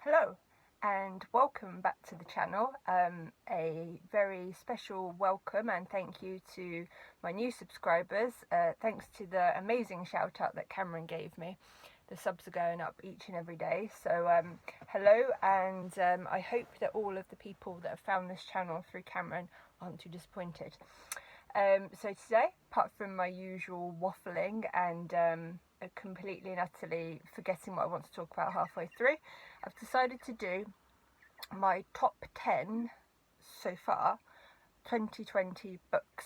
Hello and welcome back to the channel. A very special welcome and thank you to my new subscribers. Thanks to the amazing shout out that Cameron gave me. The subs are going up each and every day. So hello, and I hope that all of the people that have found this channel through Cameron aren't too disappointed. So today, apart from my usual waffling and completely and utterly forgetting what I want to talk about halfway through, I've decided to do my top 10 so far 2020 books.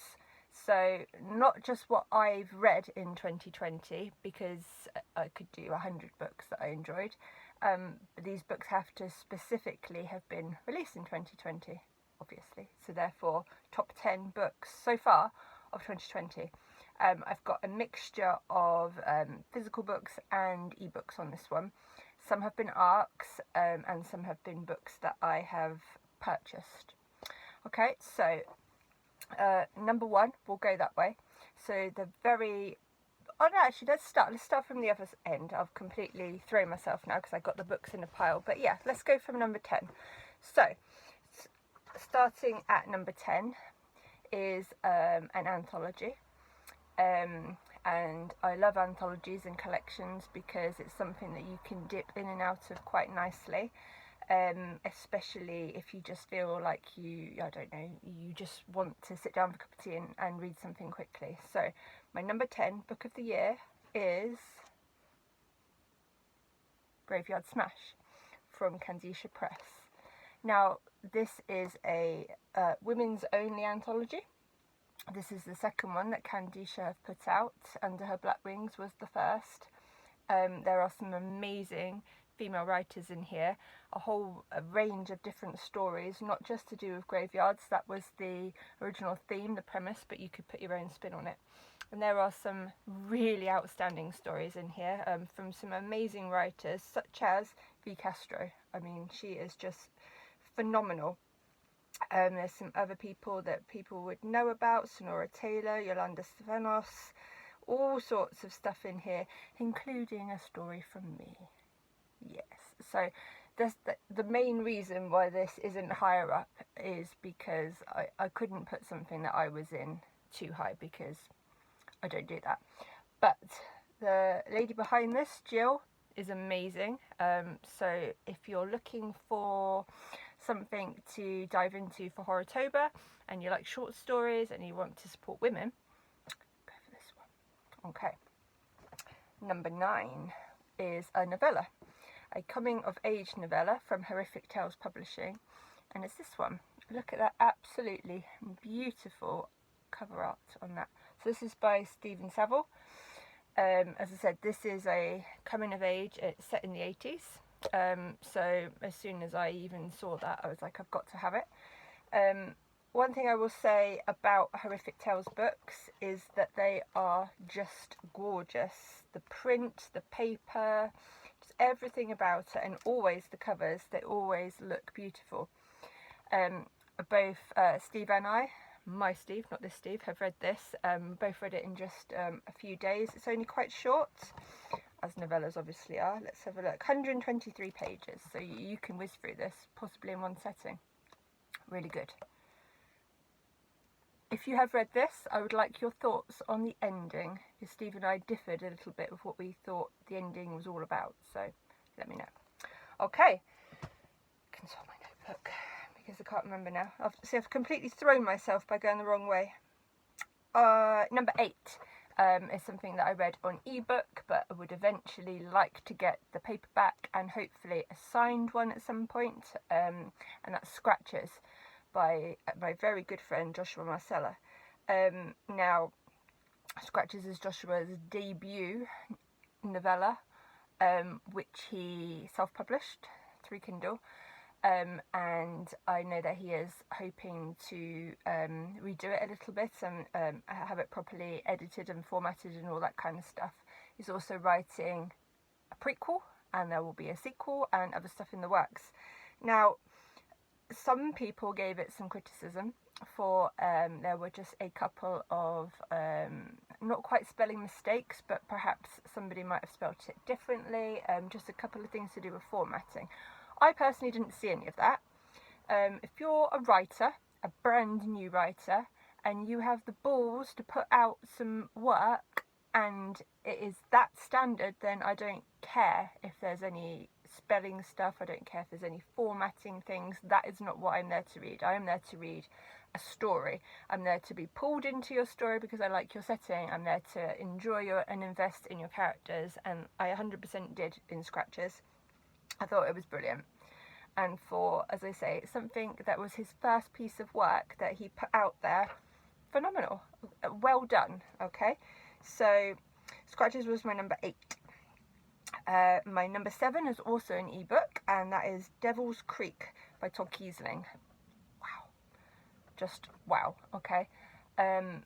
So not just what I've read in 2020, because I could do 100 books that I enjoyed, but these books have to specifically have been released in 2020, obviously. So therefore, top 10 books so far of 2020. I've got a mixture of physical books and ebooks on this one. Some have been ARCs and some have been books that I have purchased. Okay, so number one, we'll go that way. So the very... Oh no, actually, let's start from the other end. I've completely thrown myself now because I got the books in a pile. But yeah, let's go from number 10. So, starting at number 10 is an anthology. And I love anthologies and collections because it's something that you can dip in and out of quite nicely, especially if you just feel like you just want to sit down with a cup of tea and read something quickly. So my number 10 book of the year is Graveyard Smash from Candisha Press. Now this is a women's only anthology. This is the second one that Candisha have put out. Under Her Black Wings was the first. There are some amazing female writers in here, a whole range of different stories, not just to do with graveyards. That was the original theme, the premise, but you could put your own spin on it. And there are some really outstanding stories in here from some amazing writers such as V. Castro. I mean, she is just phenomenal. There's some other people that people would know about, Sonora Taylor, Yolanda Stefanos, all sorts of stuff in here, including a story from me. Yes, so the main reason why this isn't higher up is because I couldn't put something that I was in too high, because I don't do that. But the lady behind this, Jill, is amazing. So if you're looking for something to dive into for Horrortober and you like short stories and you want to support women, go for this one. Okay. Number 9 is a novella, a coming of age novella from Horrific Tales Publishing, and it's this one. Look at that absolutely beautiful cover art on that. So this is by Stephen Saville. As I said, this is a coming of age. It's set in the 80s. So as soon as I even saw that, I was like, I've got to have it. One thing I will say about Horrific Tales books is that they are just gorgeous. The print, the paper, just everything about it, and always the covers, they always look beautiful. Both Steve and I, my Steve, not this Steve, have read this. Both read it in just a few days. It's only quite short, as novellas obviously are. Let's have a look. 123 pages, so you can whiz through this, possibly in one setting. Really good. If you have read this, I would like your thoughts on the ending, because Steve and I differed a little bit with what we thought the ending was all about, so let me know. Okay, consult my notebook, because I can't remember now. I've completely thrown myself by going the wrong way. Number 8 is something that I read on ebook, but I would eventually like to get the paperback and hopefully a signed one at some point, and that's Scratches by my very good friend Joshua Marcella. Now, Scratches is Joshua's debut novella, which he self-published through Kindle. And I know that he is hoping to redo it a little bit and have it properly edited and formatted and all that kind of stuff. He's also writing a prequel, and there will be a sequel and other stuff in the works. Now, some people gave it some criticism for there were just a couple of not quite spelling mistakes, but perhaps somebody might have spelt it differently, just a couple of things to do with formatting. I personally didn't see any of that. If you're a writer, a brand new writer, and you have the balls to put out some work and it is that standard, then I don't care if there's any spelling stuff, I don't care if there's any formatting things. That is not what I'm there to read. I am there to read a story. I'm there to be pulled into your story because I like your setting. I'm there to enjoy and invest in your characters, and I 100% did in Scratches. I thought it was brilliant. And for, as I say, something that was his first piece of work that he put out there, phenomenal. Well done, okay? So Scratches was my number 8. My number 7 is also an ebook, and that is Devil's Creek by Todd Kiesling. Wow. Just wow, okay? An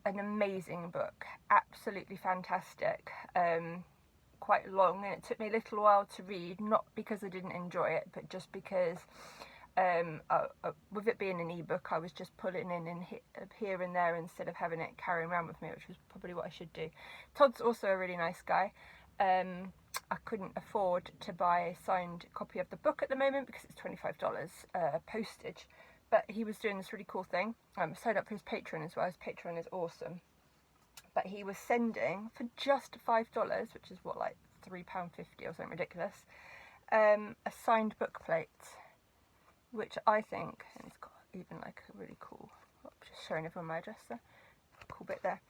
amazing book. Absolutely fantastic. Quite long, and it took me a little while to read, not because I didn't enjoy it, but just because with it being an ebook, I was just pulling in here and there instead of having it carrying around with me, which was probably what I should do. Todd's also a really nice guy. I couldn't afford to buy a signed copy of the book at the moment because it's $25 postage, but he was doing this really cool thing. Signed up for his Patreon as well. His Patreon is awesome. But he was sending, for just $5, which is what, like £3.50 or something ridiculous, a signed book plate, which I think, and it's got even like a really cool, just showing everyone my address there, cool bit there.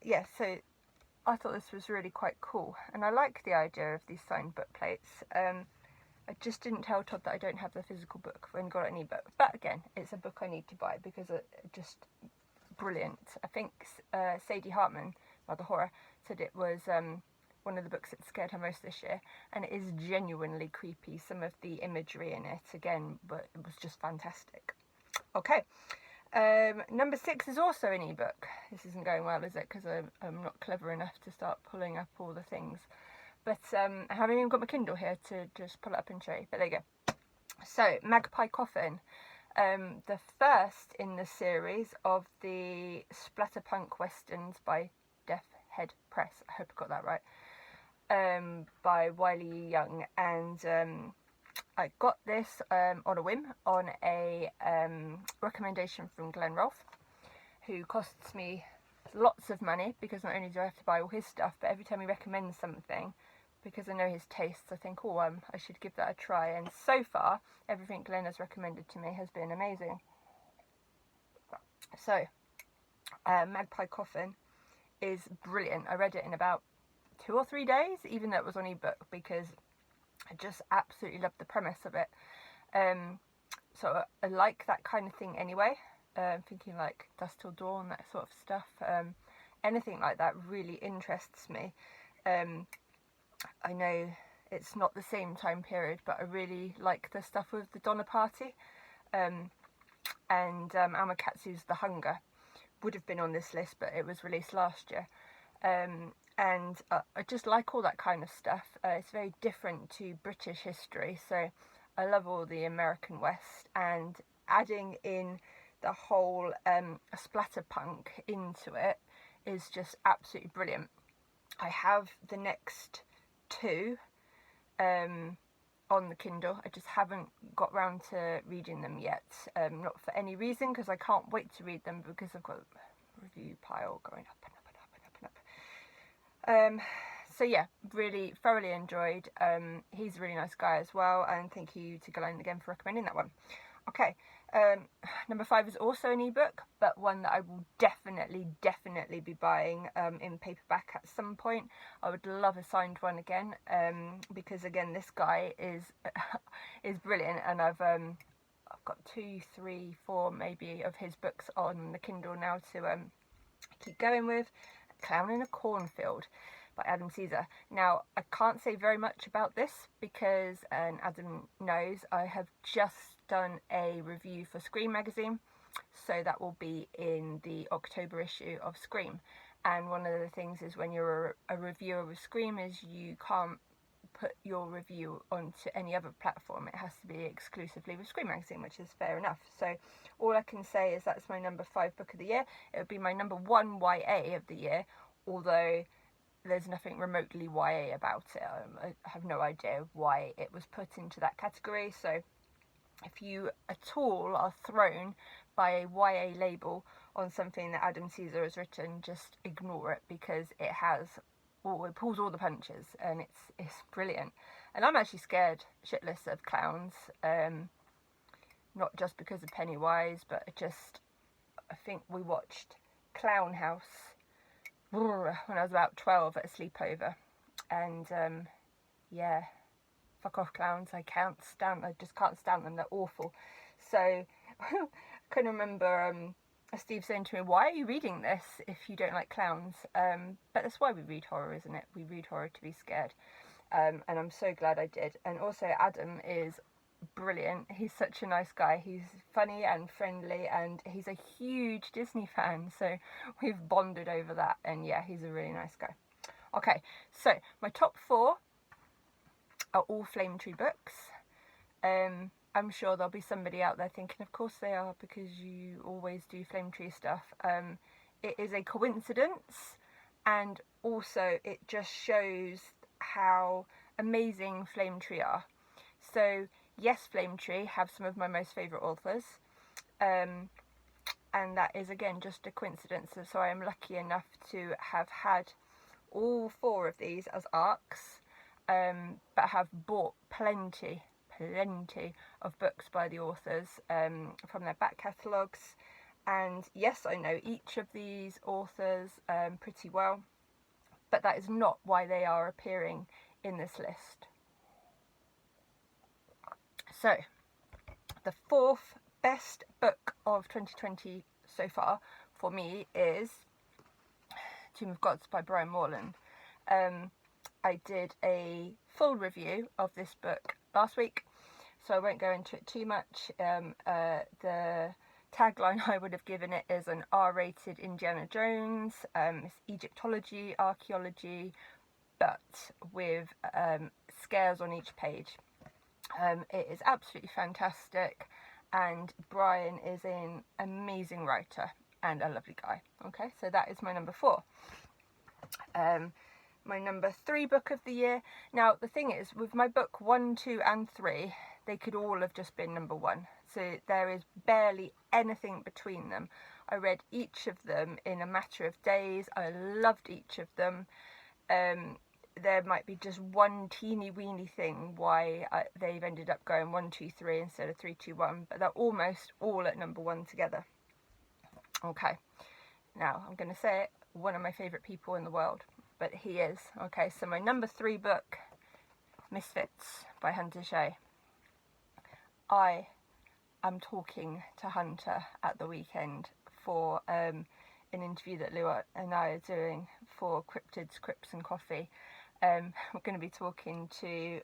Yeah, so I thought this was really quite cool, and I like the idea of these signed book plates. I just didn't tell Todd that I don't have the physical book. I've only got an ebook, but again, it's a book I need to buy because it just brilliant. I think Sadie Hartman, Mother Horror, said it was one of the books that scared her most this year, and it is genuinely creepy. Some of the imagery in it, again, but it was just fantastic. Okay, number 6 is also an ebook. This isn't going well, is it? Because I'm not clever enough to start pulling up all the things. But I haven't even got my Kindle here to just pull it up and show you. But there you go. So, Magpie Coffin. The first in the series of the splatterpunk westerns by Death Head Press. I hope I got that right. By Wiley Young. And I got this on a whim, on a recommendation from Glenn Rolfe, who costs me lots of money because not only do I have to buy all his stuff, but every time he recommends something, because I know his tastes, I think, oh, I should give that a try. And so far, everything Glenn has recommended to me has been amazing. So, Magpie Coffin is brilliant. I read it in about 2 or 3 days, even though it was on ebook, because I just absolutely loved the premise of it. So I like that kind of thing anyway. Thinking like Dusk Till Dawn, that sort of stuff. Anything like that really interests me. I know it's not the same time period, but I really like the stuff with the Donner Party. And Amakatsu's The Hunger would have been on this list, but it was released last year. And I just like all that kind of stuff. It's very different to British history, so I love all the American West, and adding in the whole splatterpunk into it is just absolutely brilliant. I have the next 2 on the Kindle. I just haven't got round to reading them yet, not for any reason, because I can't wait to read them, because I've got a review pile going up and up and up and up and up. So yeah, really thoroughly enjoyed. He's a really nice guy as well, and thank you to Glenn again for recommending that one. Okay, number 5 is also an ebook, but one that I will definitely be buying in paperback at some point. I would love a signed one again, because again, this guy is brilliant, and I've got 2, 3, 4 maybe of his books on the Kindle now to keep going with. Clown in a Cornfield by Adam Caesar. Now, I can't say very much about this because, and Adam knows, I have just done a review for Scream magazine, so that will be in the October issue of Scream. And one of the things is, when you're a reviewer with Scream, is you can't put your review onto any other platform. It has to be exclusively with Scream magazine, which is fair enough. So all I can say is that's my number 5 book of the year. It would be my number 1 YA of the year, although there's nothing remotely YA about it. I have no idea why it was put into that category. So if you at all are thrown by a YA label on something that Adam Caesar has written, just ignore it, because it pulls all the punches, and it's brilliant. And I'm actually scared shitless of clowns, not just because of Pennywise, but I think we watched Clown House when I was about 12 at a sleepover, and yeah, fuck off clowns. I just can't stand them. They're awful. So I can remember Steve saying to me, why are you reading this if you don't like clowns? But that's why we read horror, isn't it? We read horror to be scared. And I'm so glad I did. And also Adam is brilliant. He's such a nice guy. He's funny and friendly, and he's a huge Disney fan, so we've bonded over that. And yeah, he's a really nice guy. Okay, so my top 4 are all Flame Tree books. I'm sure there'll be somebody out there thinking, of course they are, because you always do Flame Tree stuff. It is a coincidence, and also it just shows how amazing Flame Tree are. So yes, Flame Tree have some of my most favourite authors, and that is again just a coincidence. So I am lucky enough to have had all 4 of these as ARCs, but have bought plenty of books by the authors from their back catalogues. And yes, I know each of these authors pretty well, but that is not why they are appearing in this list. So the 4th best book of 2020 so far for me is Tomb of Gods by Brian Moreland. I did a full review of this book last week, so I won't go into it too much. The tagline I would have given it is an R-rated Indiana Jones. It's Egyptology, archaeology, but with scares on each page. It is absolutely fantastic, and Brian is an amazing writer and a lovely guy. Okay, so that is my number 4. My number 3 book of the year. Now the thing is, with my book 1, 2 and 3, they could all have just been number 1. So there is barely anything between them. I read each of them in a matter of days. I loved each of them. There might be just one teeny weeny thing why they've ended up going 1, 2, 3 instead of 3, 2, 1, but they're almost all at number 1 together. Okay, now I'm going to say it, one of my favourite people in the world, but he is. Okay, so my number 3 book, Misfits by Hunter Shea. I am talking to Hunter at the weekend for an interview that Lou and I are doing for Cryptids, Crypts and Coffee. We're going to be talking to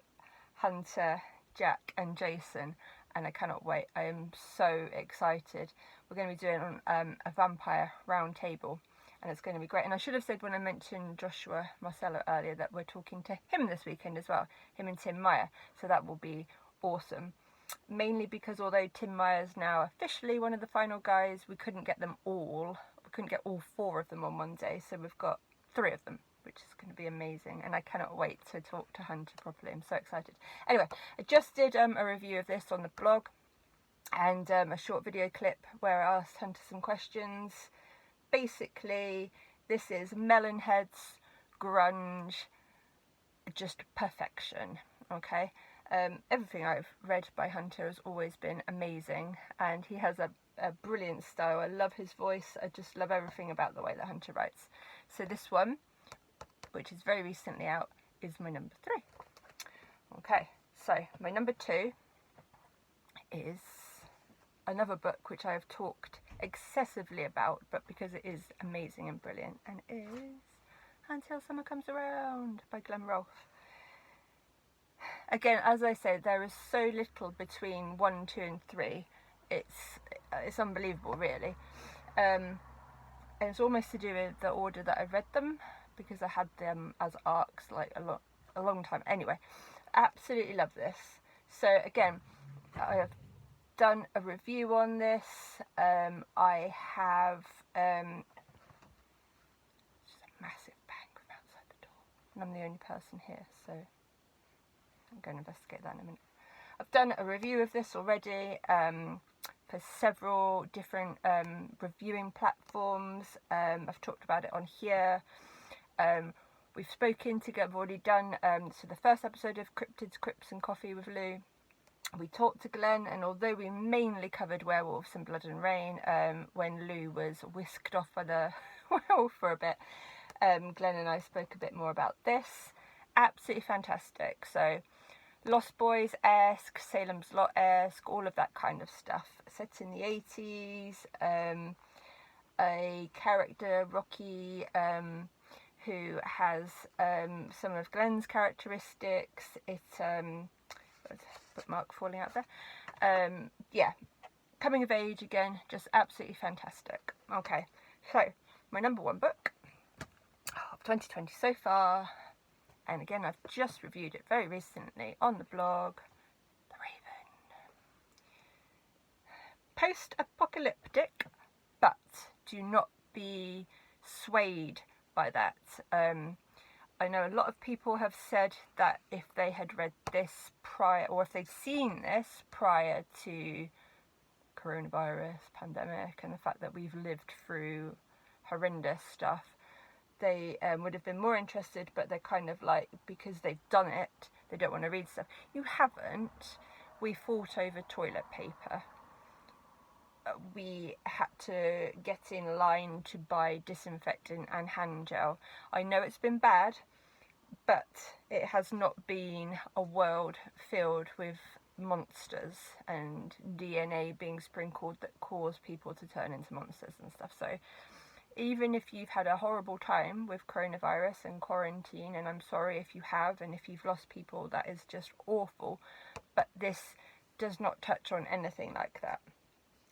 Hunter, Jack and Jason, and I cannot wait. I am so excited. We're going to be doing a vampire round table, and it's going to be great. And I should have said when I mentioned Joshua Marcello earlier that we're talking to him this weekend as well, him and Tim Meyer, so that will be awesome. Mainly because although Tim Meyer's now officially one of the final guys, we couldn't get all 4 of them on one day, so we've got 3 of them, which is going to be amazing, and I cannot wait to talk to Hunter properly. I'm so excited. Anyway, I just did a review of this on the blog, and a short video clip where I asked Hunter some questions. Basically, this is Melonheads, grunge, just perfection, okay? Everything I've read by Hunter has always been amazing, and he has a brilliant style. I love his voice. I just love everything about the way that Hunter writes. So this one, which is very recently out, is my number 3. Okay, so my number 2 is another book which I have talked excessively about, but because it is amazing and brilliant, and it is Until Summer Comes Around by Glenn Rolfe. Again, as I said, there is so little between 1, 2 and 3. It's unbelievable, really. And it's almost to do with the order that I read them, because I had them as arcs like a long time. Anyway, absolutely love this. So again, I have done a review on this. I have just a massive bang from outside the door. and I'm the only person here, so I'm going to investigate that in a minute. I've done a review of this already for several different reviewing platforms. I've talked about it on here. We've spoken together, I've already done so the first episode of Cryptids, Crypts and Coffee with Lou. We talked to Glenn, and although we mainly covered werewolves and blood and rain, when Lou was whisked off by the werewolf for a bit, Glenn and I spoke a bit more about this. Absolutely fantastic. So Lost Boys-esque, Salem's Lot-esque, all of that kind of stuff. Set in the 80s, a character, Rocky, who has some of Glenn's characteristics. Bookmark falling out there. Yeah, coming of age again, just absolutely fantastic. Okay, so my number one book of 2020 so far, and again I've just reviewed it very recently on the blog, The Raven. Post-apocalyptic, but do not be swayed by that. I know a lot of people have said that if they had read this prior, or if they'd seen this prior to coronavirus, pandemic, and the fact that we've lived through horrendous stuff, they would have been more interested, but they're kind of like, because they've done it, they don't want to read stuff. You haven't. We fought over toilet paper. We had to get in line to buy disinfectant and hand gel. I know it's been bad, but it has not been a world filled with monsters and DNA being sprinkled that cause people to turn into monsters and stuff. So even if you've had a horrible time with coronavirus and quarantine, and I'm sorry if you have, and if you've lost people, that is just awful, but this does not touch on anything like that.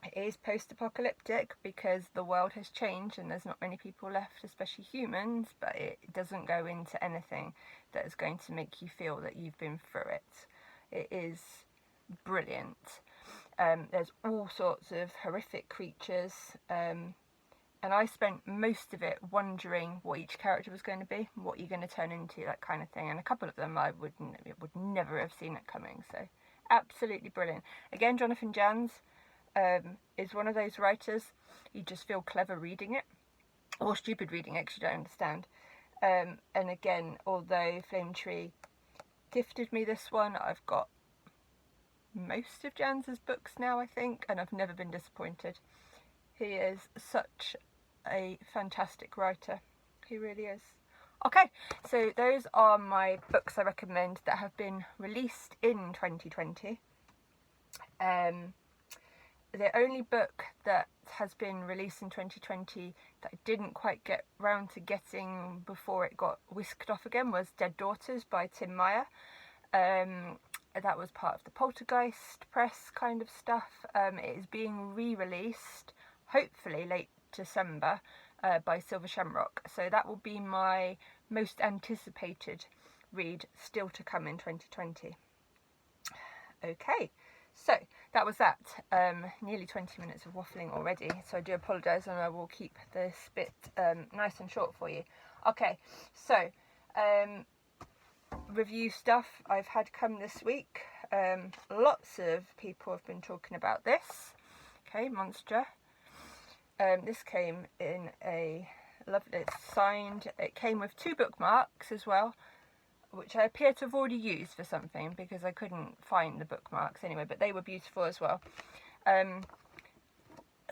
It is post-apocalyptic because the world has changed and there's not many people left, especially humans, but it doesn't go into anything that is going to make you feel that you've been through it. It is brilliant. There's all sorts of horrific creatures, and I spent most of it wondering what each character was going to be, what you're going to turn into, that kind of thing, and a couple of them I would never have seen it coming, so absolutely brilliant. Again, Jonathan Janz is one of those writers, you just feel clever reading it, or stupid reading it because you don't understand. And again, although Flame Tree gifted me this one, I've got most of Janz's books now, I think, and I've never been disappointed. He is such a fantastic writer. He really is. Okay, so those are my books I recommend that have been released in 2020. The only book that has been released in 2020 that I didn't quite get round to getting before it got whisked off again was Dead Daughters by Tim Meyer. That was part of the Poltergeist press kind of stuff. It is being re-released, hopefully late December, by Silver Shamrock. So that will be my most anticipated read still to come in 2020. Okay. So that was that. Nearly 20 minutes of waffling already, so I do apologise, and I will keep this bit nice and short for you. Okay, so review stuff I've had come this week. Lots of people have been talking about this. Okay, Monster. This came in a lovely, it's signed. It came with 2 bookmarks as well, which I appear to have already used for something because I couldn't find the bookmarks anyway, but they were beautiful as well.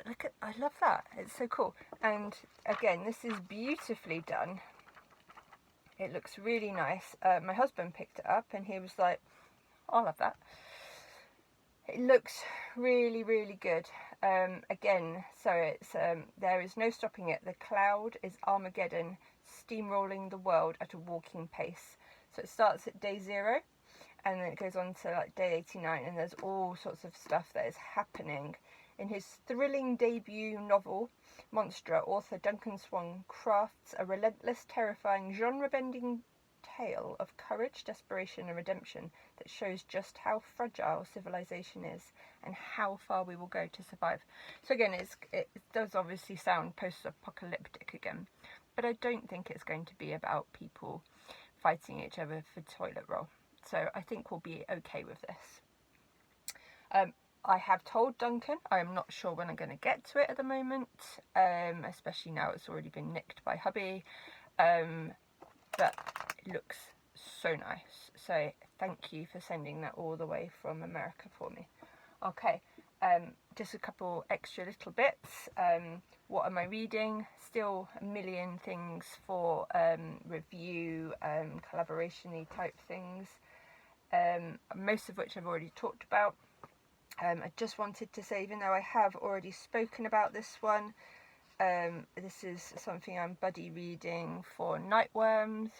Look at, I love that, it's so cool. And again, this is beautifully done. It looks really nice. My husband picked it up and he was like, I'll have that. It looks really, really good. Again, so it's there is no stopping it. The cloud is Armageddon, steamrolling the world at a walking pace. So it starts at day 0 and then it goes on to like day 89, and there's all sorts of stuff that is happening. In his thrilling debut novel, Monster, author Duncan Swan crafts a relentless, terrifying, genre-bending tale of courage, desperation and redemption that shows just how fragile civilization is and how far we will go to survive. So again, it does obviously sound post-apocalyptic again, but I don't think it's going to be about people fighting each other for toilet roll. So I think we'll be okay with this. I have told Duncan I am not sure when I'm going to get to it at the moment, especially now it's already been nicked by hubby, but it looks so nice. So thank you for sending that all the way from America for me. Okay, just a couple extra little bits. What am I reading? Still a million things for review, collaboration-y type things, most of which I've already talked about. I just wanted to say, even though I have already spoken about this one, this is something I'm buddy reading for Nightworms.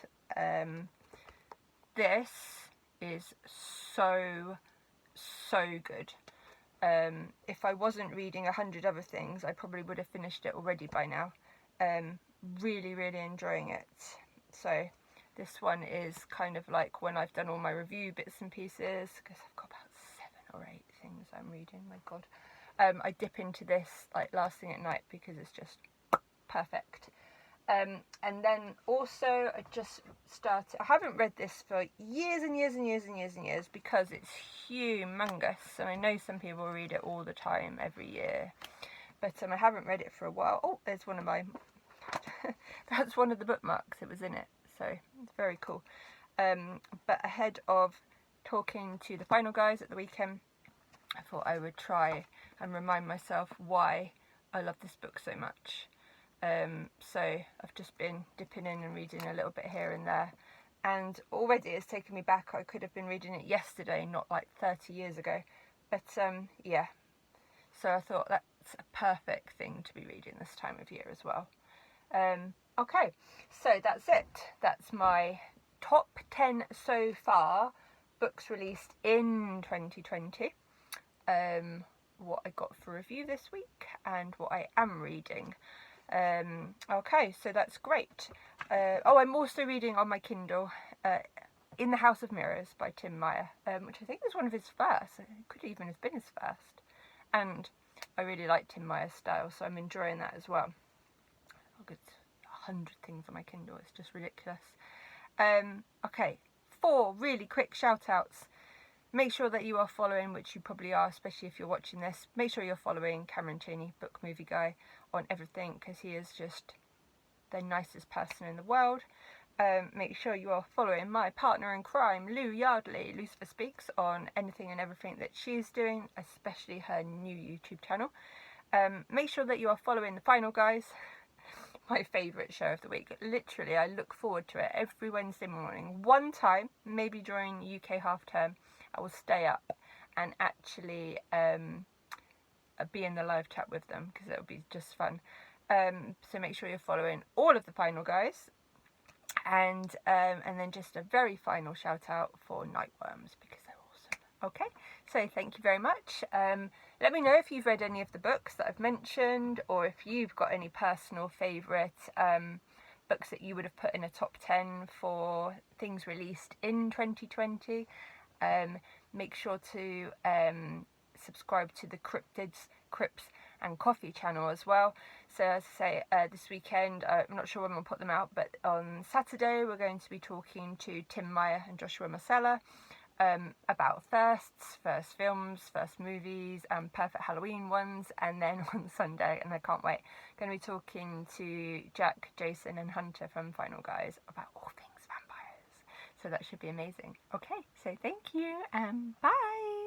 This is so good. If I wasn't reading 100 other things, I probably would have finished it already by now. Really enjoying it. So this one is kind of like when I've done all my review bits and pieces, because I've got about 7 or 8 things I'm reading, my god. I dip into this like last thing at night because it's just perfect. And then also I just started, I haven't read this for years and years because it's humongous, and I know some people read it all the time, every year, but I haven't read it for a while. Oh, there's one of my that's one of the bookmarks, it was in it, so it's very cool. But ahead of talking to the final guys at the weekend, I thought I would try and remind myself why I love this book so much. So I've just been dipping in and reading a little bit here and there, and already it's taken me back. I could have been reading it yesterday, not like 30 years ago, but yeah, so I thought that's a perfect thing to be reading this time of year as well. Okay, so that's it. That's my top 10 so far, books released in 2020, what I got for review this week, and what I am reading. Okay, so that's great. Oh, I'm also reading on my Kindle In the House of Mirrors by Tim Meyer, which I think is one of his first. It could even have been his first. And I really like Tim Meyer's style, so I'm enjoying that as well. I've got 100 things on my Kindle, it's just ridiculous. Okay, 4 really quick shout outs. Make sure that you are following, which you probably are, especially if you're watching this. Make sure you're following Cameron Cheney, Book Movie Guy, on everything, because he is just the nicest person in the world. Make sure you are following my partner in crime, Lou Yardley, Lucifer Speaks, on anything and everything that she's doing, especially her new YouTube channel. Make sure that you are following The Final Guys, my favourite show of the week. Literally, I look forward to it every Wednesday morning. One time, maybe during UK half term, I will stay up and actually be in the live chat with them, because it'll be just fun. So make sure you're following all of The Final Guys, and then just a very final shout out for Nightworms, because they're awesome. Okay, so thank you very much. Let me know if you've read any of the books that I've mentioned, or if you've got any personal favourite books that you would have put in a top 10 for things released in 2020. Make sure to subscribe to the Cryptids, Crypts and Coffee channel as well. So as I say, this weekend, I'm not sure when we'll put them out, but on Saturday we're going to be talking to Tim Meyer and Joshua Marcella about first films, first movies, and perfect Halloween ones. And then on Sunday, and I can't wait, going to be talking to Jack, Jason and Hunter from Final Guys about all things vampires. So that should be amazing. Okay, so thank you and bye!